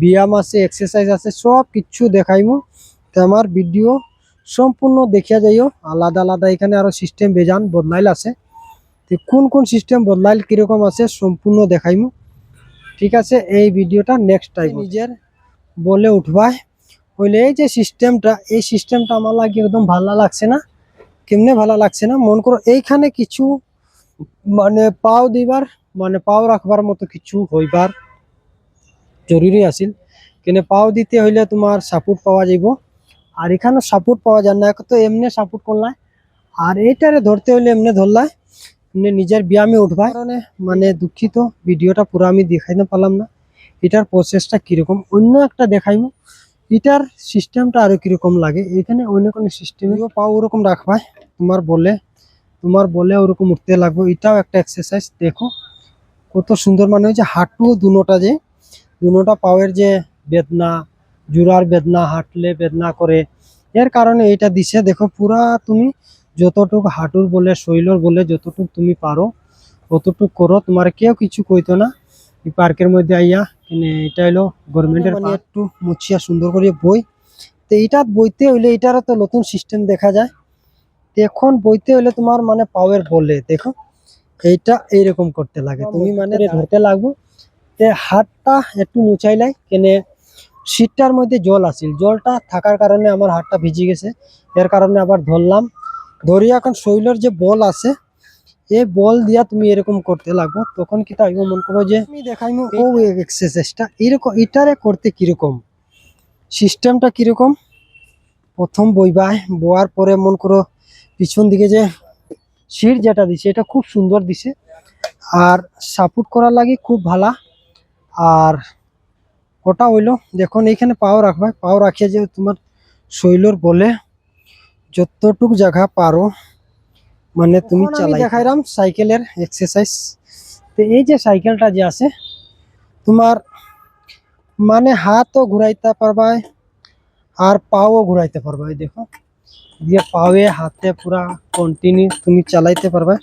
ব্যায়াম আছে, এক্সারসাইজ আছে, সব কিছু দেখাইমু। তো আমার ভিডিও সম্পূর্ণ দেখিয়া যাইও। আলাদা আলাদা এখানে আরো সিস্টেম বেজান বদলাইল আছে। তো কোন কোন সিস্টেম বদলাইল কিরকম আছে সম্পূর্ণ দেখাইমু। ঠিক আছে, এই ভিডিওটা নেক্সট টাইম নিজের বলে উঠবাই হইলে এই যে সিস্টেমটা, এই সিস্টেমটা আমার লাগে একদম ভালো লাগছে না। কেমনে ভালো লাগছে না, মন করো এইখানে কিছু মানে পাও দিবার মানে পাও রাখবার মতো কিছু হইবার জরুরি আছিল। কিন্তু পাও দিতে হইলে তোমার সাপোর্ট পাওয়া যাইব, আর এখানে সাপোর্ট পাওয়া যায় না। তো এমনি সাপোর্ট করলাই, আর এইটারে ধরতে হইলে এমনি ধরলাই, এমনি নিজের ব্যায়ামে উঠবাই। কারণে মানে দুঃখিত, ভিডিওটা পুরো আমি দেখাইতে পারলাম না। এটার প্রসেসটা কিরকম অন্য একটা দেখাইব। এটার সিস্টেমটা আরো কিরকম লাগে, এখানে অন্য কোনো সিস্টেমে পাও ওরকম রাখবাই। তোমার বলে ওরকম উঠতে লাগবে। এটাও একটা এক্সারসাইজ। দেখো কত সুন্দর, মানে ওই যে হাঁটু দুনোটা, যে দুনোটা পাওয়ের যে বেদনা, জোড়ার বেদনা, হাঁটলে বেদনা করে, এর কারণে এটা দিছে। দেখো পুরা তুমি যতটুকু হাঁটুর বলে শৈলর বলে যতটুকু তুমি পারো ততটুকু করো, তোমার কেউ কিছু কইতো না। এই পার্কের মধ্যে আইয়া কিনে, এটা হলো গভর্নমেন্টের মানে একটু মুছিয়া সুন্দর করে বই। তো এইটা বইতে হইলে এটারও তো নতুন সিস্টেম দেখা যায়। তো এখন বইতে হইলে তোমার মানে পাওয়ার বলে দেখো এইটা এইরকম করতে লাগে, তুমি মানে ধরতে লাগবো। তে হাতটা একটু মুছাইলাই কেনে শীতটার মধ্যে জল আসিল, জলটা থাকার কারণে আমার হাতটা ভিজে গেছে। এর কারণে আবার ধরলাম, ধরিয়া এখন শৈলের যে বল আছে এই বল দিয়া তুমি এরকম করতে লাগবো। তখন কি তাই মন করো যে আমি দেখাইমু ও এক্সারসাইজটা এরকম, এটারে করতে কিরকম সিস্টেমটা কিরকম। প্রথম বইবাই, বয়ার পরে মন করো পিছন দিকে যে সিট যেটা দিছে এটা খুব সুন্দর দিছে, আর সাপোর্ট করার লাগে খুব ভালো। আর ওটা হইলো দেখুন এইখানে পাও রাখবা, পাও রাখিয়া যে তোমার শৈলর বলে যতটুক জায়গা পারো মানে তুমি চালাই। দেখাইলাম সাইকেলের এক্সারসাইজ। তো এই যে সাইকেলটা যে আছে তোমার মানে হাতও ঘুরাইতে পারবা আর পাও ঘুরাইতে পারবা। দেখো দিয়ে পাওয়ে হাতে পুরা কন্টিনিউ তুমি চালাইতে পারবা।